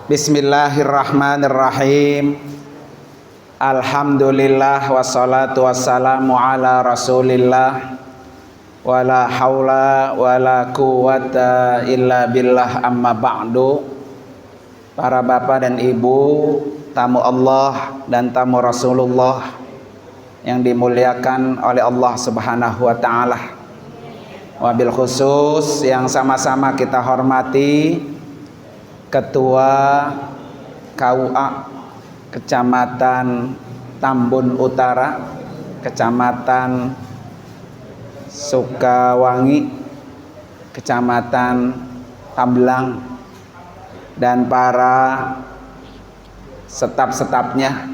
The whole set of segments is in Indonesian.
Bismillahirrahmanirrahim. Alhamdulillah wassalatu wassalamu ala Rasulillah wala haula wala quwata illa billah, amma ba'du. Para bapak dan ibu, tamu Allah dan tamu Rasulullah yang dimuliakan oleh Allah Subhanahu wa taala. Wabil khusus yang sama-sama kita hormati Ketua KUA Kecamatan Tambun Utara, Kecamatan Sukawangi, Kecamatan Tambelang, dan para staf-stafnya.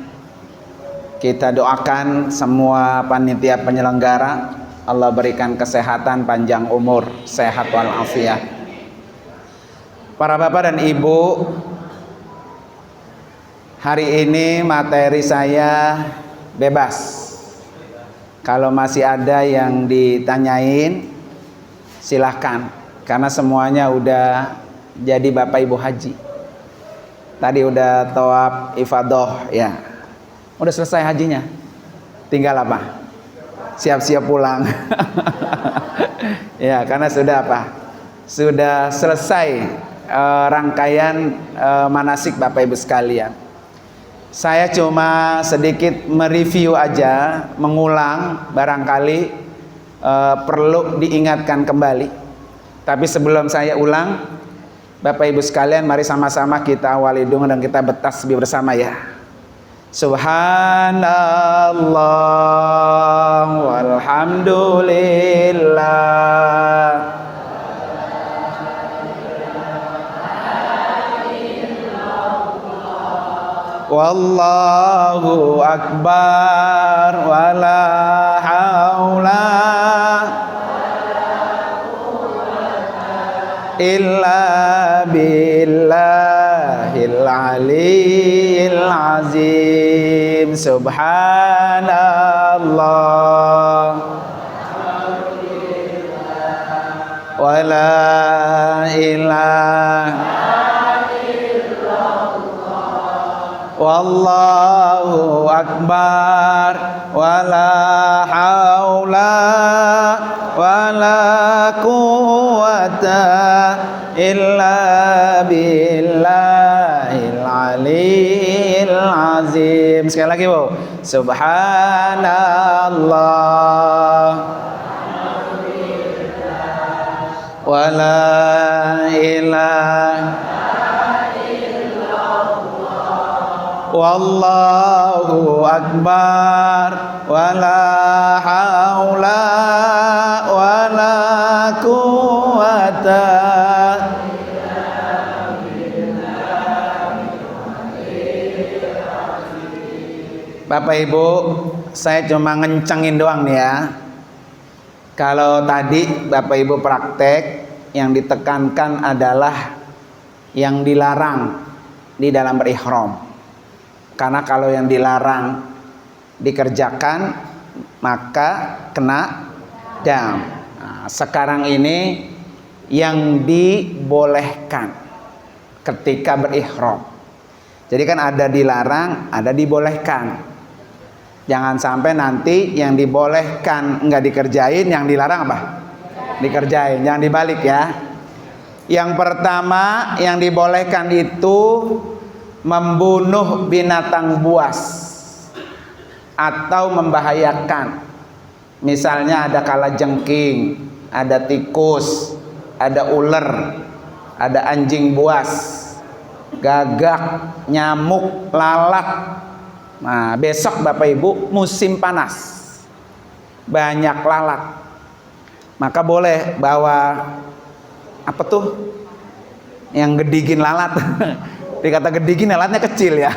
Kita doakan semua panitia penyelenggara, Allah berikan kesehatan, panjang umur, sehat walafiat. Para bapak dan ibu, hari ini materi saya bebas. Kalau masih ada yang ditanyain, silahkan, karena semuanya udah jadi bapak ibu haji. Tadi udah tawaf ifadah, ya, udah selesai hajinya, tinggal apa? Siap-siap pulang. Ya, karena sudah apa? Sudah selesai rangkaian manasik bapak ibu sekalian. Saya cuma sedikit mereview aja, mengulang, barangkali perlu diingatkan kembali. Tapi sebelum saya ulang, bapak ibu sekalian, mari sama-sama kita awali dulu dan kita bertasbih bersama, ya. Subhanallah walhamdulillah, wallahu akbar, wala haula illa billahil aliyil azim. Subhanallah wala ilaha wallahu akbar, wala haula wala quwata illa billahil aliyil azim. Sekali lagi, Bu. Subhanallah wala ilaha wallahu akbar, wala haula wala quwata. Bapak ibu, saya cuma ngencengin doang nih, ya. Kalau tadi bapak ibu praktek, yang ditekankan adalah yang dilarang di dalam berihram. Karena kalau yang dilarang dikerjakan, maka kena dam. Nah, sekarang ini yang dibolehkan ketika berihram. Jadi kan ada dilarang, ada dibolehkan. Jangan sampai nanti yang dibolehkan nggak dikerjain, yang dilarang apa? Dikerjain. Jangan dibalik, ya. Yang pertama, yang dibolehkan itu membunuh binatang buas atau membahayakan. Misalnya ada kalajengking, ada tikus, ada ular, ada anjing buas, gagak, nyamuk, lalat. Nah, besok bapak ibu musim panas, banyak lalat, maka boleh bawa apa tuh yang gedigin lalat. Dikata gedigin, alatnya kecil, ya.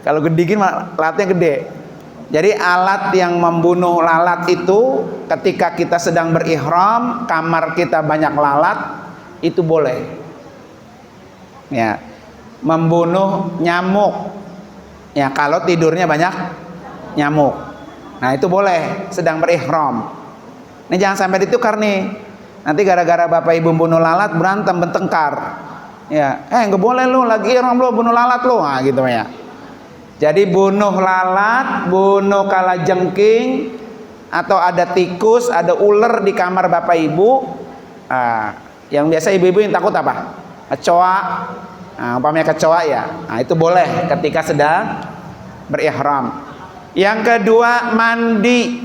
Kalau gedigin alatnya gede. Jadi alat yang membunuh lalat itu ketika kita sedang berihram, kamar kita banyak lalat, itu boleh. Ya. Membunuh nyamuk. Ya, kalau tidurnya banyak nyamuk. Nah, itu boleh sedang berihram. Ini jangan sampai ditukar nih. Nanti gara-gara bapak ibu bunuh lalat berantem, bertengkar. Ya, nggak boleh lu lagi ihram lu bunuh lalat lu, nah, gitu ya. Jadi bunuh lalat, bunuh kalajengking, atau ada tikus, ada ular di kamar bapak ibu. Nah, yang biasa ibu-ibu yang takut apa? Kecoa. Nah, umpamanya kecoa ya. Nah, itu boleh ketika sedang berihram. Yang kedua, mandi.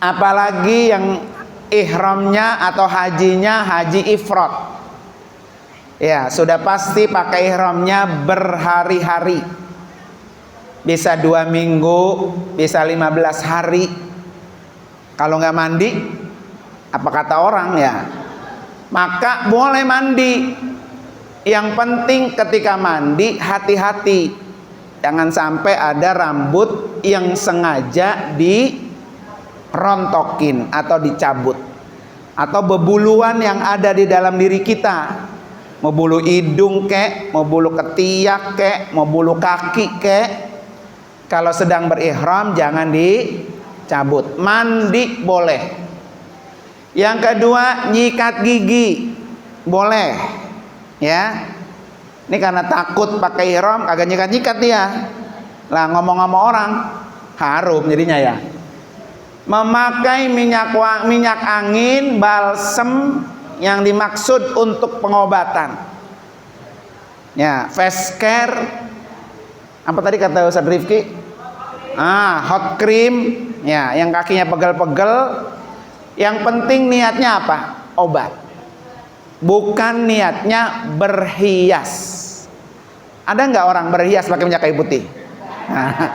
Apalagi yang ihramnya atau hajinya haji ifrad. Ya, sudah pasti pakai ihramnya berhari-hari. Bisa 2 minggu, bisa 15 hari. Kalau nggak mandi, apa kata orang ya? Maka boleh mandi. Yang penting ketika mandi hati-hati. Jangan sampai ada rambut yang sengaja dirontokin atau dicabut. Atau bebuluan yang ada di dalam diri kita. Mau bulu hidung kek, mau bulu ketiak kek, mau bulu kaki kek. Kalau sedang berihram jangan dicabut. Mandi boleh. Yang kedua, nyikat gigi boleh. Ya. Ini karena takut pakai ihram kagak nyikat-nyikat dia. Lah ngomong-ngomong orang harum jadinya ya. Memakai minyak angin, balsem yang dimaksud untuk pengobatan. Ya, face care. Apa tadi kata Ustaz Rifki? Hot cream. Ya, yang kakinya pegel-pegel. Yang penting niatnya apa? Obat. Bukan niatnya berhias. Ada nggak orang berhias pakai minyak kayu putih?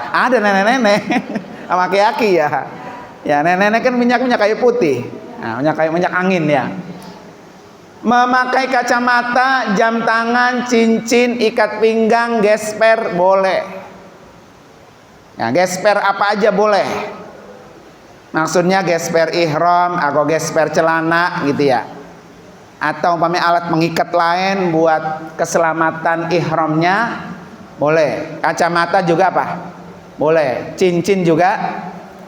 Ada nenek-nenek sama aki-aki ya. Ya, nenek-nenek kan minyak kayu putih. Nah, minyak angin ya. Memakai kacamata, jam tangan, cincin, ikat pinggang, gesper boleh. Ya, gesper apa aja boleh. Maksudnya gesper ihram atau gesper celana gitu ya. Atau umpamanya alat pengikat lain buat keselamatan ihramnya boleh. Kacamata juga apa? Boleh. Cincin juga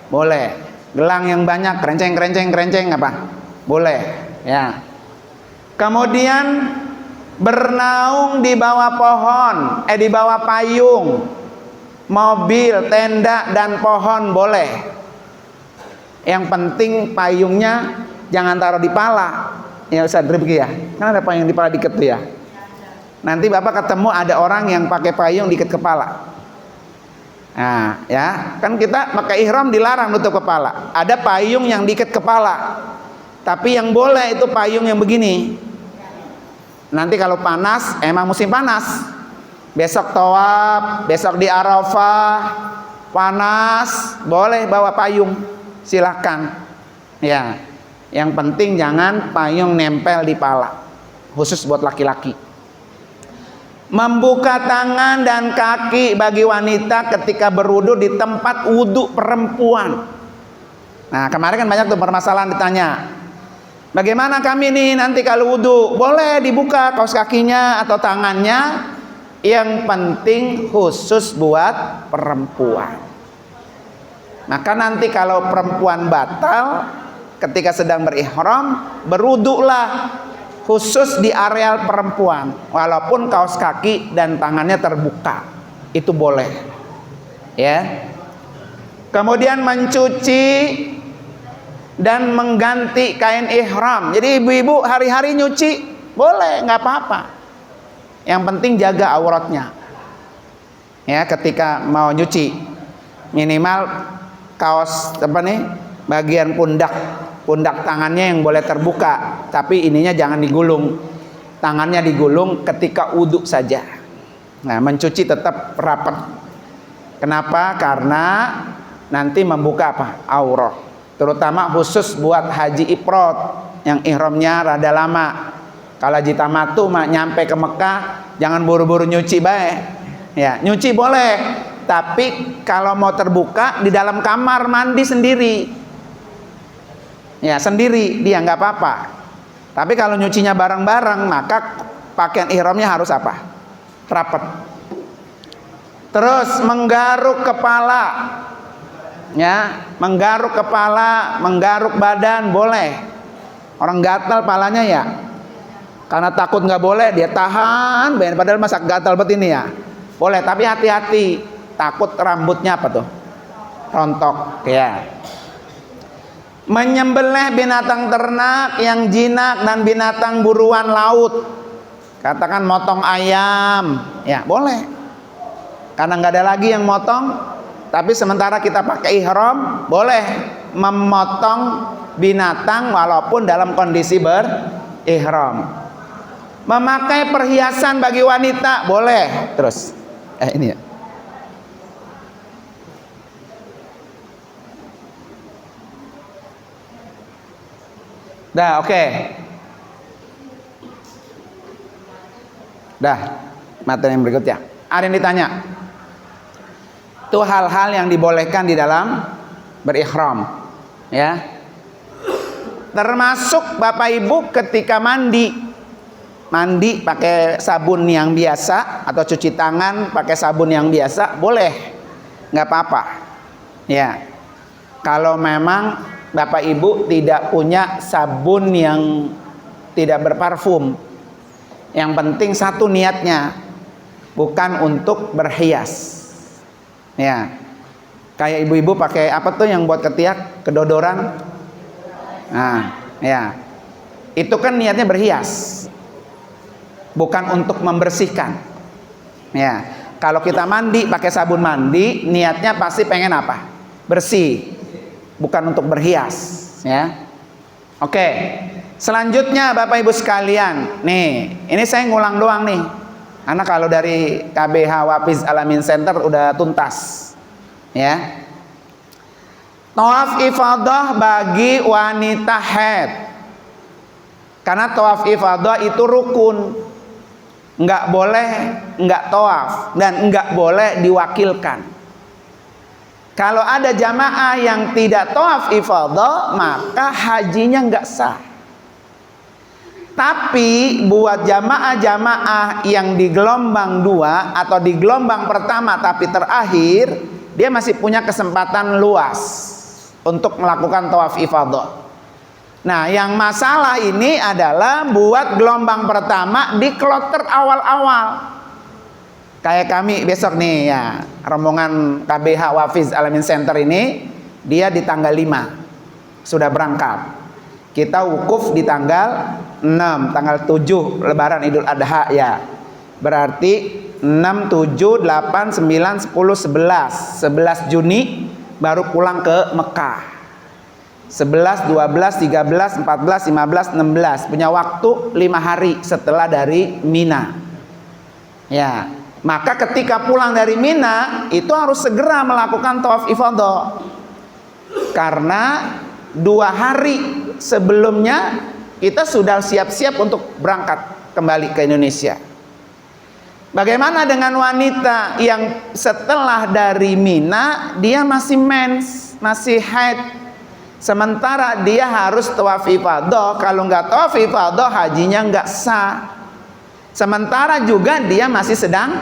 boleh. Gelang yang banyak, kerenceng apa? Boleh. Ya. Kemudian bernaung di bawah pohon, di bawah payung, mobil, tenda dan pohon boleh. Yang penting payungnya jangan taruh di pala. Ya Ustaz Rifki ya. Kan ada payung di pala diikat tuh ya. Nanti Bapak ketemu ada orang yang pakai payung diikat kepala. Nah, ya, kan kita pakai ihram dilarang nutup kepala. Ada payung yang diikat kepala. Tapi yang boleh itu payung yang begini. Nanti kalau panas, emang musim panas. Besok tawaf, besok di Arafah, panas, boleh bawa payung. Silahkan. Ya. Yang penting jangan payung nempel di pala. Khusus buat laki-laki. Membuka tangan dan kaki bagi wanita ketika berwudu di tempat wudu perempuan. Nah, kemarin kan banyak tuh permasalahan ditanya. Bagaimana kami nih nanti kalau wudu? Boleh dibuka kaos kakinya atau tangannya. Yang penting khusus buat perempuan. Maka nanti kalau perempuan batal ketika sedang berihram, berwudulah khusus di areal perempuan. Walaupun kaos kaki dan tangannya terbuka. Itu boleh. Ya. Kemudian mencuci dan mengganti kain ihram. Jadi ibu-ibu hari-hari nyuci boleh, nggak apa-apa. Yang penting jaga auratnya. Ya, ketika mau nyuci minimal kaos apa nih? Bagian pundak tangannya yang boleh terbuka, tapi ininya jangan digulung. Tangannya digulung ketika uduk saja. Nah, mencuci tetap rapat. Kenapa? Karena nanti membuka apa? Aurat. Terutama khusus buat haji ifrad yang ihramnya rada lama. Kalau haji tamatu mah nyampe ke Mekah jangan buru-buru nyuci bae. Ya, nyuci boleh, tapi kalau mau terbuka di dalam kamar mandi sendiri. Ya, sendiri dia nggak apa-apa. Tapi kalau nyucinya bareng-bareng maka pakaian ihramnya harus apa? Rapat. Terus menggaruk kepala. Ya, menggaruk kepala, menggaruk badan boleh. Orang gatal palanya ya. Karena takut nggak boleh, dia tahan, padahal masa gatal bet ini ya. Boleh, tapi hati-hati, takut rambutnya apa tuh? Rontok, ya. Menyembelih binatang ternak yang jinak dan binatang buruan laut. Katakan motong ayam, ya boleh. Karena nggak ada lagi yang motong, tapi sementara kita pakai ihram, boleh memotong binatang walaupun dalam kondisi berihram. Memakai perhiasan bagi wanita boleh. Terus ini ya. Dah, oke. Dah, materi yang berikutnya. Ada yang ditanya. Itu hal-hal yang dibolehkan di dalam berihram, ya. Termasuk Bapak Ibu ketika mandi pakai sabun yang biasa atau cuci tangan pakai sabun yang biasa boleh, nggak apa-apa, ya. Kalau memang Bapak Ibu tidak punya sabun yang tidak berparfum, yang penting satu niatnya bukan untuk berhias, ya. Kayak ibu-ibu pakai apa tuh yang buat ketiak, kedodoran, nah, ya, itu kan niatnya berhias, bukan untuk membersihkan, ya. Kalau kita mandi pakai sabun mandi, niatnya pasti pengen apa? Bersih, bukan untuk berhias, ya. Oke. Selanjutnya Bapak Ibu sekalian, nih, ini saya ngulang doang nih. Karena kalau dari KBH Wafiz Alamin Center udah tuntas, ya. Tawaf ifadah bagi wanita haid. Karena tawaf ifadah itu rukun. Nggak boleh nggak tawaf dan nggak boleh diwakilkan. Kalau ada jamaah yang tidak tawaf ifadah, maka hajinya nggak sah. Tapi buat jamaah-jamaah yang di gelombang 2 atau di gelombang pertama tapi terakhir, dia masih punya kesempatan luas untuk melakukan tawaf ifadah. Nah, yang masalah ini adalah buat gelombang pertama di kloter awal-awal. Kayak kami besok nih ya, rombongan KBH Wafiz Alamin Center ini, dia di tanggal 5 sudah berangkat. Kita wukuf di tanggal 6, tanggal 7 Lebaran Idul Adha ya. Berarti 6, 7, 8, 9, 10, 11 Juni baru pulang ke Mekah. 11, 12, 13, 14, 15, 16 punya waktu 5 hari setelah dari Mina, ya. Maka ketika pulang dari Mina itu harus segera melakukan tawaf ifadah, karena 2 hari sebelumnya kita sudah siap-siap untuk berangkat kembali ke Indonesia. Bagaimana dengan wanita yang setelah dari Mina dia masih mens, masih haid, sementara dia harus tawaf ifadah? Kalau nggak tawaf ifadah, hajinya nggak sah. Sementara juga dia masih sedang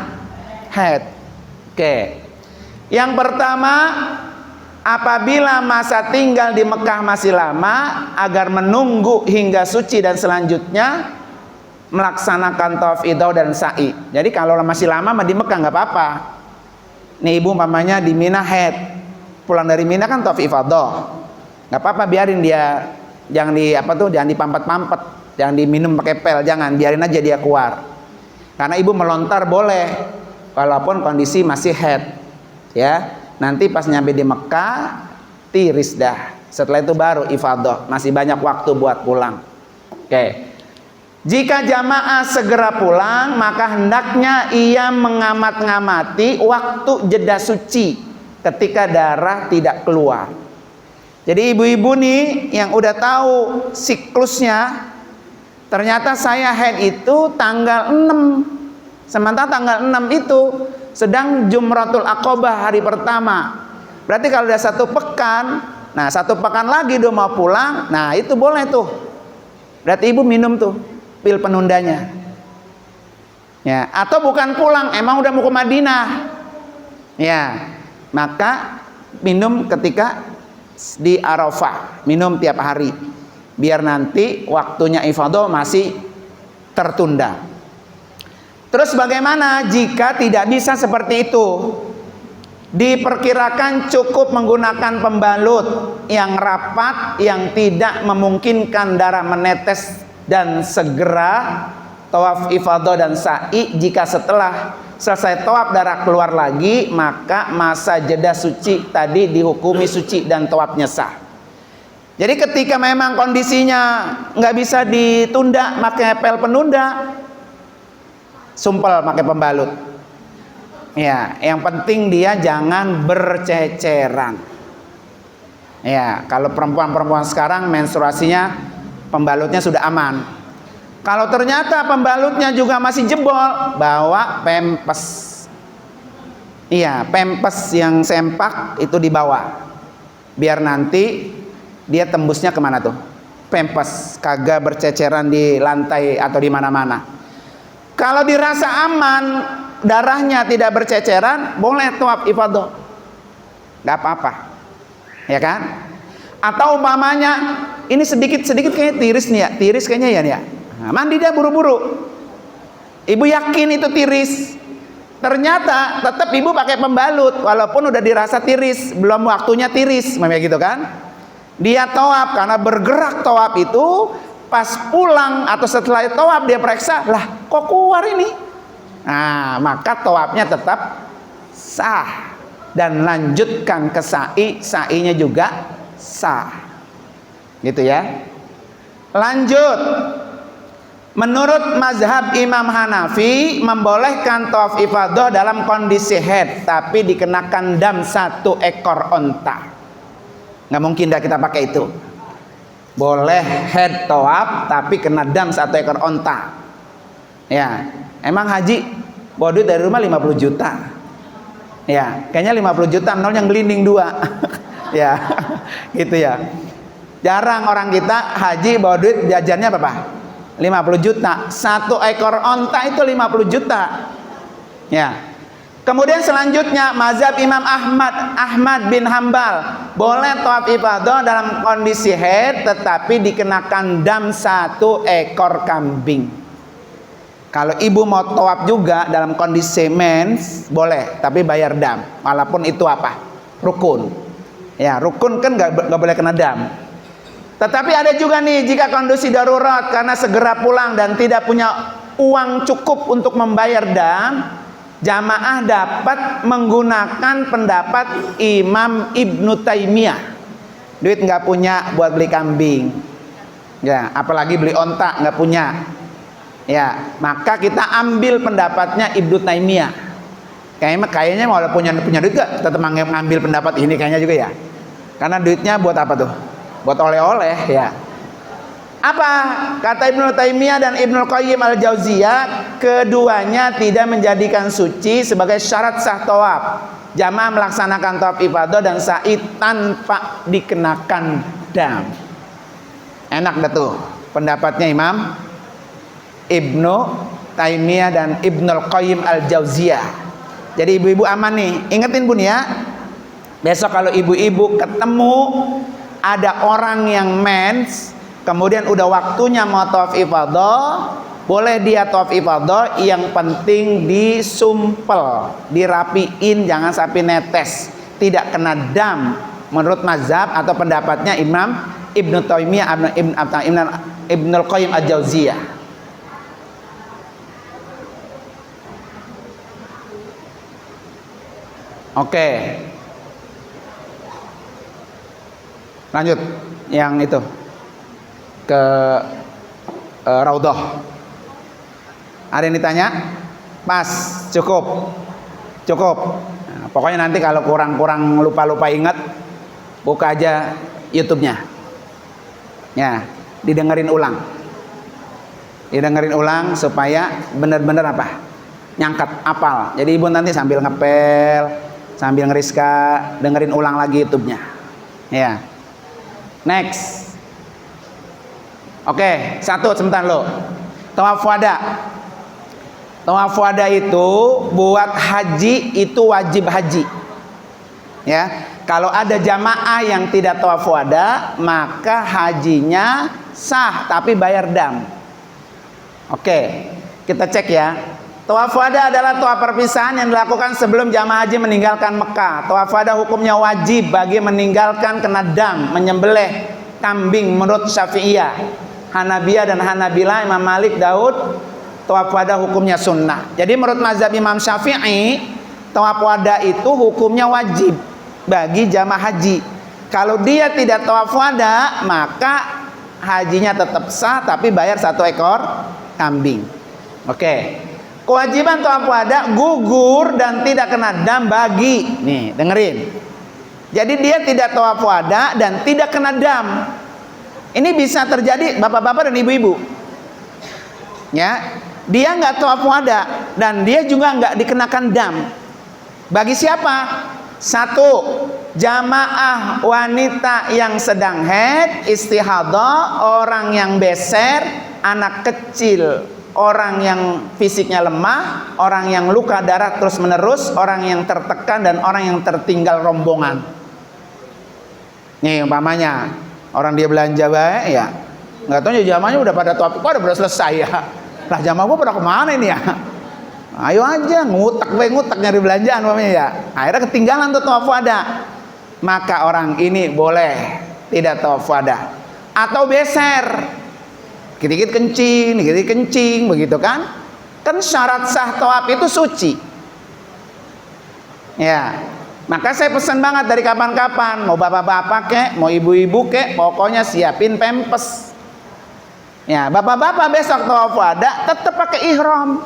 haid. Oke. Yang pertama, apabila masa tinggal di Mekah masih lama, agar menunggu hingga suci dan selanjutnya melaksanakan tawaf ifadah dan sa'i. Jadi kalau masih lama di Mekah nggak apa-apa. Nih ibu mamanya di Mina haid, pulang dari Mina kan tawaf ifadah. Nggak apa-apa, biarin dia, jangan jangan dipampet-pampet, jangan diminum pakai pel, jangan, biarin aja dia keluar. Karena ibu melontar boleh, walaupun kondisi masih haid, ya. Nanti pas nyampe di Mekah, tiris dah. Setelah itu baru ifadah, masih banyak waktu buat pulang. Oke. Jika jamaah segera pulang, maka hendaknya ia mengamat-ngamati waktu jeda suci ketika darah tidak keluar. Jadi ibu-ibu nih yang udah tahu siklusnya, ternyata saya haid itu tanggal 6. Sementara tanggal 6 itu sedang Jumratul Aqobah hari pertama. Berarti kalau udah 1 pekan, nah 1 pekan lagi udah mau pulang, nah itu boleh tuh. Berarti ibu minum tuh pil penundanya. Ya, atau bukan pulang, emang udah mau ke Madinah. Ya, maka minum ketika di Arafah, minum tiap hari biar nanti waktunya ifadah masih tertunda. Terus bagaimana jika tidak bisa seperti itu? Diperkirakan cukup menggunakan pembalut yang rapat yang tidak memungkinkan darah menetes dan segera tawaf ifadah dan sa'i. Jika setelah selesai tawaf darah keluar lagi, maka masa jeda suci tadi dihukumi suci dan tawafnya sah. Jadi ketika memang kondisinya nggak bisa ditunda, pakai pel penunda, sumpel pakai pembalut. Ya, yang penting dia jangan berceceran. Ya, kalau perempuan-perempuan sekarang menstruasinya pembalutnya sudah aman. Kalau ternyata pembalutnya juga masih jebol, bawa pempes. Iya, pempes yang sempak itu dibawa. Biar nanti dia tembusnya kemana tuh? Pempes, kagak berceceran di lantai atau di mana-mana. Kalau dirasa aman, darahnya tidak berceceran, boleh tawaf ifadah, nggak apa-apa, ya kan? Atau umpamanya ini sedikit kayaknya tiris nih ya, tiris kayaknya ya nih ya. Nah, mandi dia buru-buru, ibu yakin itu tiris, ternyata tetap ibu pakai pembalut walaupun udah dirasa tiris, belum waktunya tiris, memang gitu kan? Dia tawaf karena bergerak tawaf itu, pas pulang atau setelah tawaf dia periksa, lah kok keluar ini? Nah, maka tawafnya tetap sah dan lanjutkan ke sa'i, sa'inya juga sah. Gitu ya. Lanjut. Menurut mazhab Imam Hanafi, membolehkan tawaf ifadah dalam kondisi haid, tapi dikenakan dam 1 ekor onta. Nggak mungkin dah kita pakai itu. Boleh haid tawaf, tapi kena dam 1 ekor onta. Ya, emang haji bawa duit dari rumah 50 juta. Ya, kayaknya 50 juta nol yang gelinding 2. Ya, gitu ya. Jarang orang kita haji bawa duit jajannya berapa? 50 juta. 1 ekor onta itu 50 juta. Ya. Kemudian selanjutnya mazhab Imam Ahmad bin Hambal, boleh tawaf ifadah dalam kondisi haid tetapi dikenakan dam 1 ekor kambing. Kalau ibu mau tawaf juga dalam kondisi mens, boleh, tapi bayar dam. Walaupun itu apa? Rukun. Ya, rukun kan nggak boleh kena dam. Tetapi ada juga nih, jika kondisi darurat karena segera pulang dan tidak punya uang cukup untuk membayar dam, jamaah dapat menggunakan pendapat Imam Ibnu Taimiyah. Duit nggak punya buat beli kambing, ya, apalagi beli onta nggak punya. Ya, maka kita ambil pendapatnya Ibnu Taimiyah. Kayaknya walaupun punya duit gak, tetap ngambil pendapat ini kayaknya juga ya. Karena duitnya buat apa tuh? Buat oleh-oleh ya. Apa kata Ibnu Taimiyah dan Ibnu Qayyim al-Jauziyah? Keduanya tidak menjadikan suci sebagai syarat sah tawaf. Jamaah melaksanakan tawaf ifadah dan sa'i tanpa dikenakan dam. Enak dah tuh pendapatnya Imam Ibnu Taimiyah dan Ibnu Qayyim al-Jauziyah. Jadi ibu-ibu aman nih. Ingetin Bun ya. Besok kalau ibu-ibu ketemu ada orang yang mens, kemudian udah waktunya mau tawaf ifadah, boleh dia tawaf ifadah, yang penting disumpel, dirapiin, jangan sampai netes, tidak kena dam menurut mazhab atau pendapatnya Imam Ibnu Taimiyah, Ibnu Qayyim al-Jauziyah. Oke. Lanjut yang itu ke Raudhah. Ada yang ditanya? Pas, cukup. Nah, pokoknya nanti kalau kurang lupa ingat, buka aja YouTube-nya. Ya, didengerin ulang supaya benar-benar apa? Nyangkat, apal. Jadi ibu nanti sambil ngepel, sambil ngeriska, dengerin ulang lagi YouTube-nya. Ya. Next. Oke, satu sebentar lo. Tawaf wada. Tawaf wada itu buat haji itu wajib haji. Ya, kalau ada jamaah yang tidak tawaf wada, maka hajinya sah tapi bayar dam. Oke, kita cek ya. Tawaf wada adalah tawaf perpisahan yang dilakukan sebelum jamaah haji meninggalkan Mekah. Tawaf wada hukumnya wajib bagi meninggalkan kena dam, menyembelih kambing menurut Syafi'iyah, Hanabiyah dan Hanabilah, Imam Malik, Daud. Tawaf wada hukumnya sunnah. Jadi menurut mazhab Imam Syafi'i, tawaf wada itu hukumnya wajib bagi jamaah haji. Kalau dia tidak tawaf wada, maka hajinya tetap sah tapi bayar 1 ekor kambing. Oke. Kewajiban tawaf wada gugur dan tidak kena dam bagi, nih dengerin. Jadi dia tidak tawaf wada dan tidak kena dam. Ini bisa terjadi bapak-bapak dan ibu-ibu. Ya, dia nggak tawaf wada dan dia juga nggak dikenakan dam. Bagi siapa? 1, jamaah wanita yang sedang haid, istihadah, orang yang beser, anak kecil, orang yang fisiknya lemah, orang yang luka darah terus menerus, orang yang tertekan, dan orang yang tertinggal rombongan. Nih umpamanya orang dia belanja baik ya, nggak tahu jamaahnya udah pada topik, udah selesai ya. Lah jamaah gua pada kemana ini ya? Ayo aja ngutak nyari belanjaan umpamanya ya. Akhirnya ketinggalan tuh tawaf wada. Maka orang ini boleh tidak tawaf wada atau beser. Dikit-dikit kencing, begitu kan? Kan syarat sah tawaf itu suci. Ya, maka saya pesan banget dari kapan-kapan, mau bapak-bapak kek, mau ibu-ibu kek, pokoknya siapin pempes. Ya, bapak-bapak besok tawaf wada tetap pakai ihram.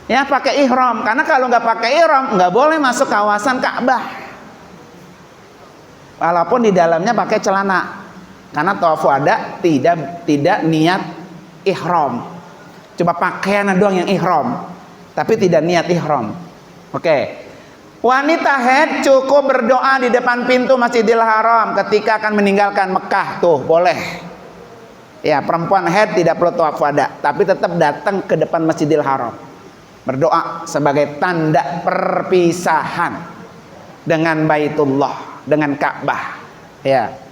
Ya, pakai ihram, karena kalau nggak pakai ihram nggak boleh masuk kawasan Ka'bah. Walaupun di dalamnya pakai celana. Karena tawaf wada tidak niat ihram. Cuma pakaian doang yang ihram, tapi tidak niat ihram. Oke. Wanita haid cukup berdoa di depan pintu Masjidil Haram ketika akan meninggalkan Mekah, tuh boleh. Ya, perempuan haid tidak perlu tawaf wada, tapi tetap datang ke depan Masjidil Haram. Berdoa sebagai tanda perpisahan dengan Baitullah, dengan Ka'bah. Ya.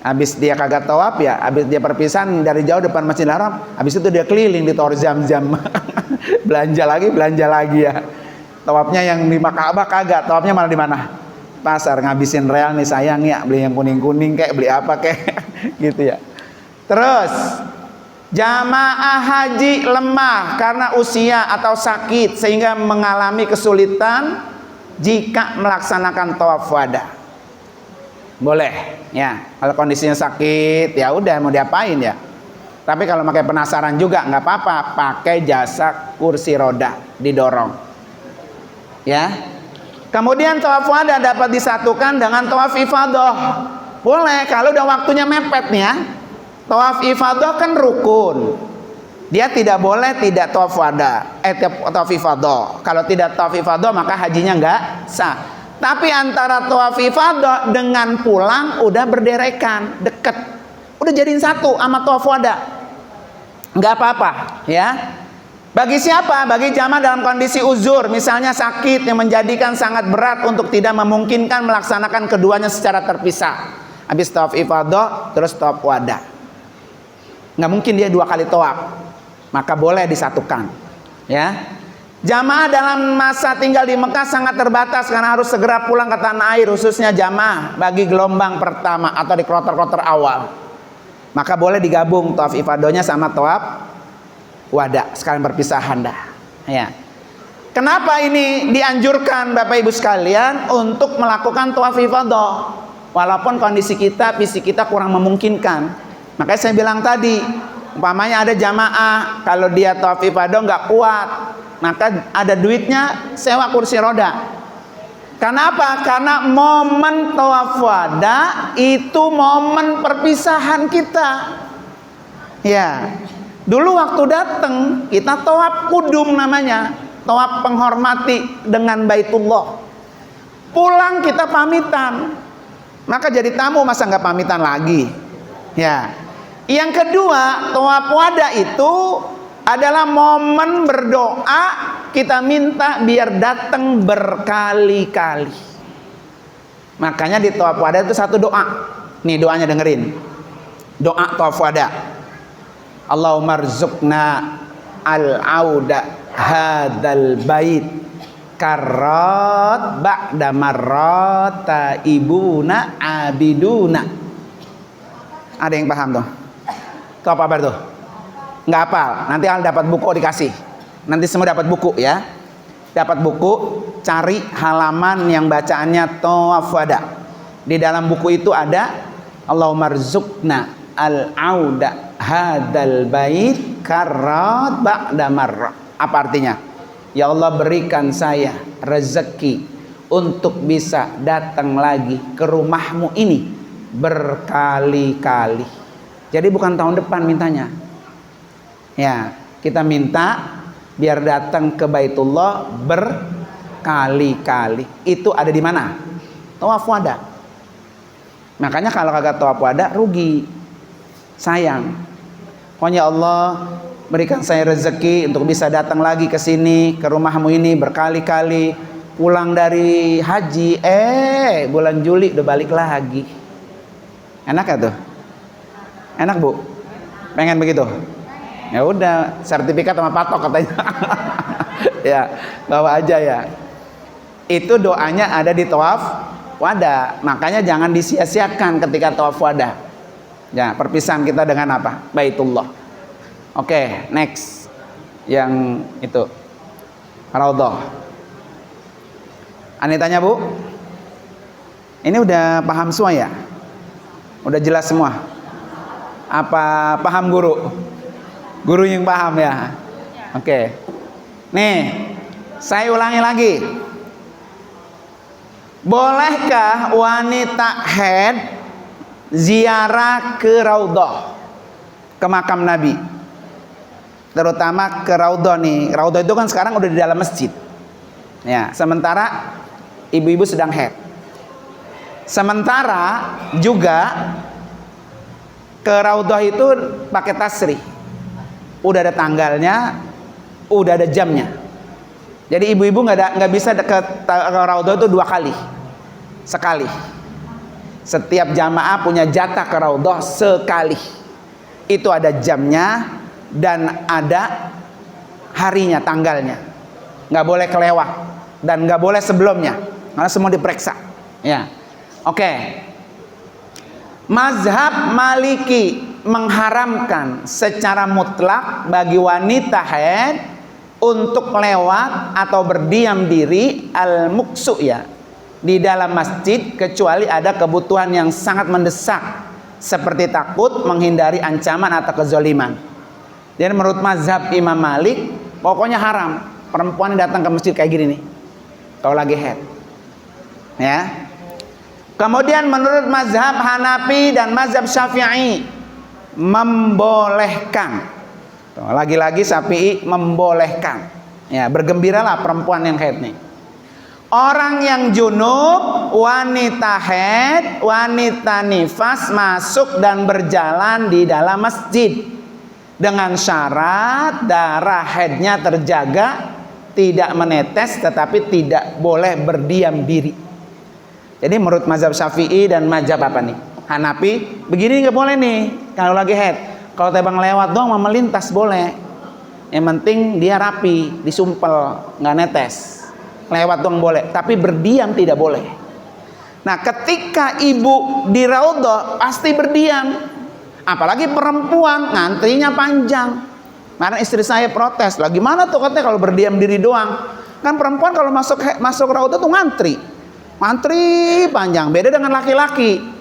Habis dia kagak tawaf ya, habis dia perpisahan dari jauh depan Masjidil Haram, habis itu dia keliling di Tor Zam-Zam. belanja lagi ya. Tawafnya yang di Ka'bah kagak, tawafnya malah di mana? Pasar, ngabisin real nih sayang ya, beli yang kuning-kuning kayak beli apa kayak gitu ya. Terus jamaah haji lemah karena usia atau sakit sehingga mengalami kesulitan jika melaksanakan tawaf wada. Boleh ya, kalau kondisinya sakit ya udah mau diapain ya. Tapi kalau pakai penasaran juga nggak apa-apa, pakai jasa kursi roda didorong. Ya. Kemudian tawaf wada dapat disatukan dengan tawaf ifadah. Boleh kalau udah waktunya mepet nih ya. Tawaf ifadah kan rukun. Dia tidak boleh tidak tawaf wada, tawaf ifadah. Kalau tidak tawaf ifadah maka hajinya nggak sah. Tapi antara tawaf ifadah dengan pulang udah berderekan, deket. Udah jadiin satu sama tawaf wada. Nggak apa-apa, ya. Bagi siapa? Bagi jamaah dalam kondisi uzur, misalnya sakit yang menjadikan sangat berat untuk tidak memungkinkan melaksanakan keduanya secara terpisah. Habis tawaf ifadah, terus tawaf wada. Nggak mungkin dia 2 kali tawaf, maka boleh disatukan, ya. Jamaah dalam masa tinggal di Mekah sangat terbatas karena harus segera pulang ke tanah air, khususnya jamaah bagi gelombang pertama atau di kloter-kloter awal. Maka boleh digabung tawaf ifadahnya sama tawaf wada, sekalian perpisahan dah. Ya. Kenapa ini dianjurkan Bapak Ibu sekalian untuk melakukan tawaf ifadah? Walaupun kondisi kita, fisik kita kurang memungkinkan. Makanya saya bilang tadi, umpamanya ada jamaah kalau dia tawaf ifadah nggak kuat, maka ada duitnya sewa kursi roda. Kenapa? Karena momen tawaf wada itu momen perpisahan kita. Ya, dulu waktu datang kita tawaf kudum namanya, tawaf penghormati dengan Baitullah. Pulang kita pamitan, maka jadi tamu masa nggak pamitan lagi. Ya. Yang kedua, tawaf wada itu adalah momen berdoa, kita minta biar datang berkali-kali. Makanya di tawaf wada itu satu doa. Nih doanya dengerin. Doa tawaf wada. Allahumma rzuqna al-auda hadzal bait karrat ba'da marrata ibuna abiduna. Ada yang paham tuh? Tuh apa kabar tuh? Nggak hafal. Nanti al dapat buku dikasih. Nanti semua dapat buku ya. Dapat buku, cari halaman yang bacaannya tawaf wada. Di dalam buku itu ada Allahumma rzuqna al-auda hadzal bait karrat ba'da marrah. Apa artinya? Ya Allah, berikan saya rezeki untuk bisa datang lagi ke rumahmu ini berkali-kali. Jadi bukan tahun depan mintanya. Ya, kita minta biar datang ke Baitullah berkali-kali. Itu ada di mana? Tawaf wada. Makanya kalau kagak tawaf wada rugi. Sayang. Pokoknya Allah berikan saya rezeki untuk bisa datang lagi ke sini, ke rumahmu ini berkali-kali. Pulang dari haji, bulan Juli udah balik lagi. Enak gak tuh? Enak bu? Pengen begitu? Ya udah, sertifikat sama patok katanya. Ya, bawa aja ya. Itu doanya ada di tawaf wada. Makanya jangan disia-siakan ketika tawaf wada. Ya, perpisahan kita dengan apa? Baitullah. Oke, next. Yang itu Raudhah. Ani tanya bu, ini udah paham semua ya? Udah jelas semua? Apa paham guru? Guru yang paham ya? Oke. Nih, saya ulangi lagi. Bolehkah wanita haid ziarah ke Raudhah, ke makam Nabi? Terutama ke Raudhah nih. Raudhah itu kan sekarang udah di dalam masjid. Ya, sementara ibu-ibu sedang haid. Sementara juga ke Raudhah itu pakai tasrih. Udah ada tanggalnya, udah ada jamnya. Jadi ibu-ibu nggak bisa ke Raudhah itu 2 kali. Sekali. Setiap jamaah punya jatah ke Raudhah sekali. Itu ada jamnya dan ada harinya, tanggalnya. Nggak boleh kelewat dan nggak boleh sebelumnya, karena semua diperiksa. Ya, oke. Mazhab Maliki mengharamkan secara mutlak bagi wanita haid untuk lewat atau berdiam diri al-muksu ya di dalam masjid kecuali ada kebutuhan yang sangat mendesak seperti takut menghindari ancaman atau kezaliman. Jadi menurut mazhab Imam Malik pokoknya haram perempuan yang datang ke masjid kayak gini nih kalau lagi haid. Ya. Kemudian menurut mazhab Hanafi dan mazhab Syafi'i membolehkan. Lagi-lagi Syafi'i membolehkan. Ya, bergembiralah perempuan yang haid nih. Orang yang junub, wanita haid, wanita nifas masuk dan berjalan di dalam masjid dengan syarat darah haidnya terjaga, tidak menetes tetapi tidak boleh berdiam diri. Jadi menurut mazhab Syafi'i dan mazhab apa nih? Hanafi, begini nggak boleh nih kalau lagi haid. Kalau tebang lewat doang melintas boleh. Yang penting dia rapi, disumpel, nggak netes. Lewat doang boleh, tapi berdiam tidak boleh. Nah, ketika ibu di Raudhah pasti berdiam. Apalagi perempuan, ngantrinya panjang. Karena istri saya protes, lah gimana tuh katanya kalau berdiam diri doang? Kan perempuan kalau masuk Raudhah tuh ngantri panjang, beda dengan laki-laki.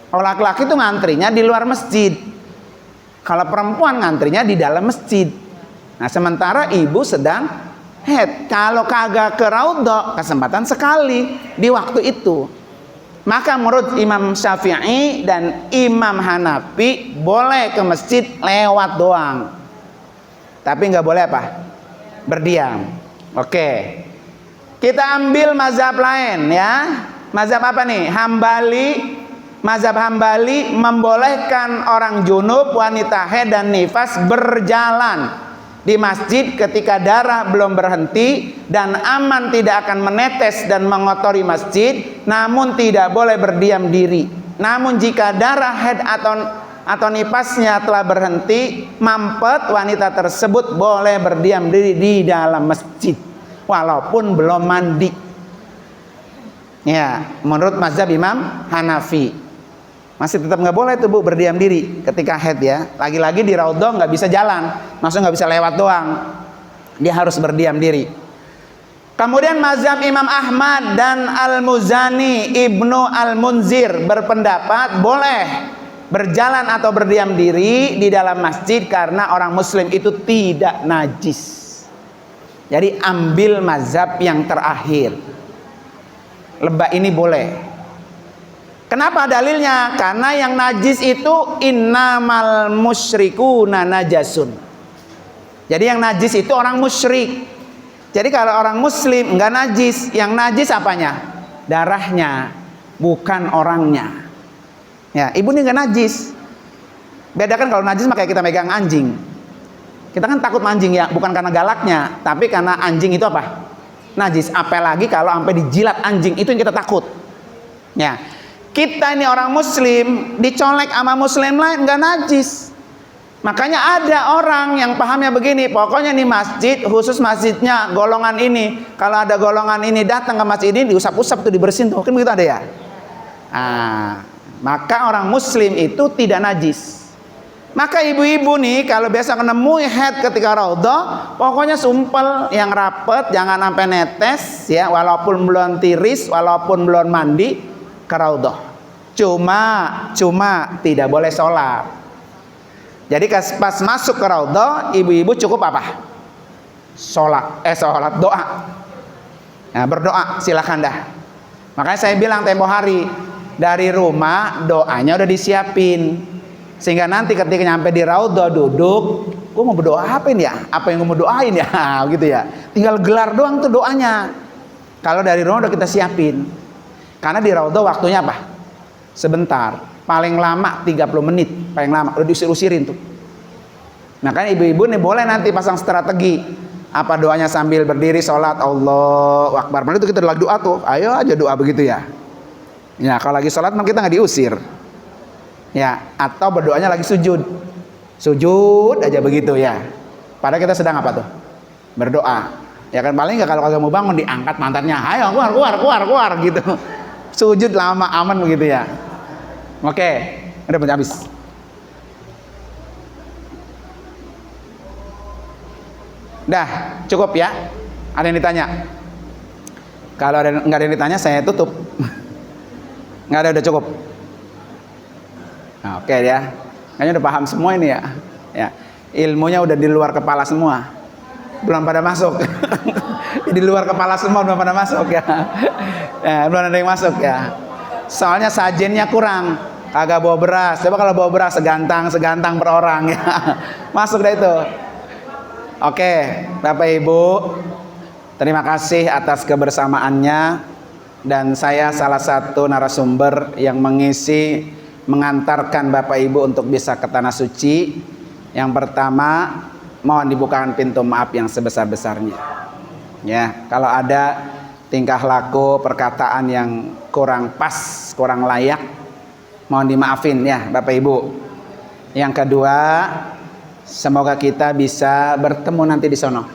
Kalau laki-laki tuh ngantrinya di luar masjid, kalau perempuan ngantrinya di dalam masjid. Nah sementara ibu sedang haid, kalau kagak ke Raudhah kesempatan sekali di waktu itu. Maka menurut Imam Syafi'i dan Imam Hanafi boleh ke masjid lewat doang, tapi nggak boleh apa? Berdiam. Oke. Kita ambil mazhab lain ya. Mazhab apa nih? Hambali. Mazhab Hambali membolehkan orang junub, wanita haid dan nifas berjalan di masjid ketika darah belum berhenti dan aman tidak akan menetes dan mengotori masjid, namun tidak boleh berdiam diri. Namun jika darah haid atau atau nipasnya telah berhenti, mampet, wanita tersebut boleh berdiam diri di dalam masjid walaupun belum mandi. Ya, menurut mazhab Imam Hanafi masih tetap nggak boleh tuh Bu berdiam diri ketika haid ya. Lagi-lagi di raudhah nggak bisa jalan, maksudnya nggak bisa lewat doang, dia harus berdiam diri. Kemudian mazhab Imam Ahmad dan Al-Muzani Ibnu Al-Munzir berpendapat boleh berjalan atau berdiam diri di dalam masjid karena orang muslim itu tidak najis. Jadi ambil mazhab yang terakhir, lebah ini boleh. Kenapa dalilnya? Karena yang najis itu innamal musyrikuna najasun. Jadi yang najis itu orang musyrik. Jadi kalau orang muslim enggak najis, yang najis apanya? Darahnya, bukan orangnya. Ya, ibu ini enggak najis. Bedakan kalau najis mah kayak kita megang anjing. Kita kan takut anjing ya, bukan karena galaknya, tapi karena anjing itu apa? Najis. Apalagi kalau sampai dijilat anjing, itu yang kita takut. Ya. Kita ini orang muslim dicolek sama muslim lain enggak najis. Makanya ada orang yang pahamnya begini, pokoknya nih masjid, khusus masjidnya golongan ini, kalau ada golongan ini datang ke masjid ini diusap-usap tuh, dibersihin tuh. Mungkin begitu ada ya? Maka orang muslim itu tidak najis. Maka ibu-ibu nih kalau biasa menemui haid ketika raudhah, pokoknya sumpel yang rapet, jangan sampai netes ya, walaupun belum tiris, walaupun belum mandi ke raudhah. Cuma tidak boleh sholat. Jadi pas masuk ke raudhah, ibu-ibu cukup apa? Sholat doa. Nah, berdoa silakan dah. Makanya saya bilang tempo hari, dari rumah doanya udah disiapin, sehingga nanti ketika nyampe di raudhah duduk, gue mau berdoa apa ini ya? Apa yang gue mau doain ya? Gitu ya. Tinggal gelar doang tuh doanya. Kalau dari rumah udah kita siapin. Karena di raudhah waktunya apa? Sebentar. Paling lama 30 menit. Paling lama. Udah diusir-usirin tuh. Makanya ibu-ibu nih boleh nanti pasang strategi. Apa doanya sambil berdiri sholat, Allahu Akbar. Malah itu kita lagi doa tuh. Ayo aja doa begitu ya. Ya, kalau lagi sholat kita nggak diusir. Ya, atau berdoanya lagi sujud. Sujud aja begitu ya. Padahal kita sedang apa tuh? Berdoa. Ya kan, paling nggak kalau mau bangun diangkat pantatnya. Ayo keluar gitu. Sujud lama aman begitu ya. Oke, udah habis. Dah, cukup ya. Ada yang ditanya? Kalau nggak ada yang ditanya, saya tutup. Nggak ada, udah cukup. Nah, oke ya. Kayaknya udah paham semua ini ya. Ya, ilmunya udah di luar kepala semua. Belum pada masuk. Di luar kepala semua belum pada masuk ya. Ya, belum ada yang masuk ya. Soalnya sajennya kurang. Kagak bawa beras. Coba kalau bawa beras segantang per orang ya. Masuk dah itu. Oke, Bapak Ibu, terima kasih atas kebersamaannya, dan saya salah satu narasumber yang mengantarkan Bapak Ibu untuk bisa ke tanah suci. Yang pertama, mohon dibukakan pintu maaf yang sebesar-besarnya. Ya, kalau ada tingkah laku, perkataan yang kurang pas, kurang layak, mohon dimaafin ya Bapak Ibu. Yang kedua, semoga kita bisa bertemu nanti di sono.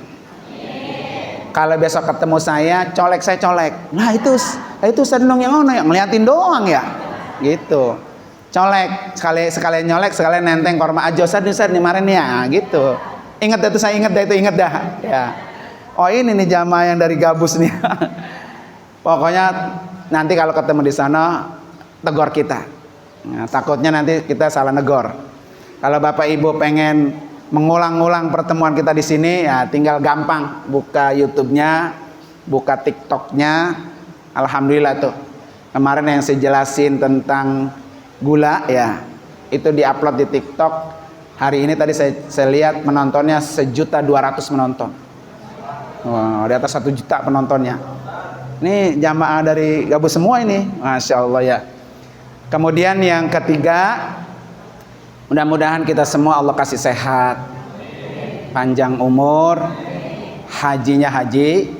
Kalau besok ketemu saya colek. Nah itu sedang yang ono yang ngeliatin doang ya. Gitu. Colek, sekali nyolek, sekali nenteng korma aja Ustaz kemarin ya, gitu. Ingat dah tuh, saya ingat dah ya. Oh ini nih jamaah yang dari Gabus nih. Pokoknya nanti kalau ketemu di sana tegur kita. Nah, takutnya nanti kita salah negor. Kalau Bapak Ibu pengen mengulang-ulang pertemuan kita di sini, ya tinggal gampang buka YouTube-nya, buka TikTok-nya. Alhamdulillah tuh. Kemarin yang saya jelasin tentang gula ya, itu diupload di TikTok. Hari ini tadi saya lihat penontonnya 1.200.000 menonton. Di atas 1 juta penontonnya. Ini jamaah dari Gabus semua ini, Masya Allah ya. Kemudian yang ketiga, mudah-mudahan kita semua Allah kasih sehat, panjang umur, hajinya haji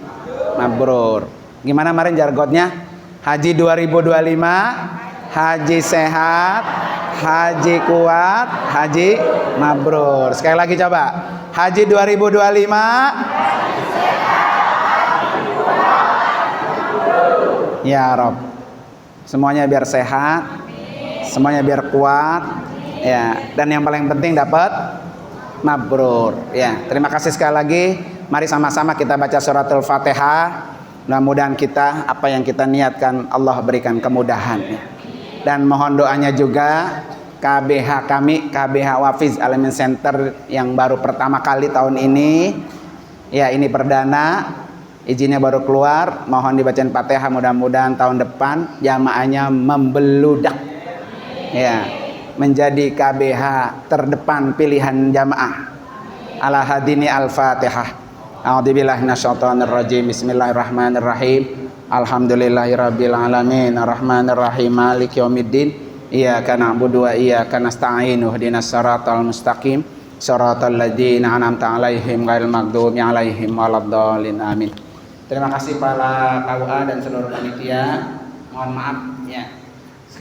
mabrur. Gimana kemarin jargonnya? Haji 2025 haji sehat, haji kuat, haji mabrur. Sekali lagi coba. Haji 2025. Ya Rob. Semuanya biar sehat, semuanya biar kuat, ya. Dan yang paling penting dapat mabrur. Ya. Terima kasih sekali lagi. Mari sama-sama kita baca suratul Fatihah. Mudah-mudahan kita apa yang kita niatkan Allah berikan kemudahan. Dan mohon doanya juga KBH kami, KBH Wafiz Alamin Center yang baru pertama kali tahun ini. Ya, ini perdana, izinnya baru keluar. Mohon dibacain Fatihah, mudah-mudahan tahun depan jamaahnya membeludak. Ya, menjadi KBH terdepan pilihan jamaah. Ala hadini al-Fatihah. A'udzubillahi minasyaitonirrajim. Bismillahirrahmanirrahim. Alhamdulillahirabbil alamin arrahmanir rahim maliki yaumiddin iyyaka na'budu wa iyyaka nasta'in ihdinas siratal mustaqim siratal ladzina an'amta 'alaihim ghairil maghdubi 'alaihim waladdallin amin. Terima kasih para KUA dan seluruh panitia. Mohon maaf ya.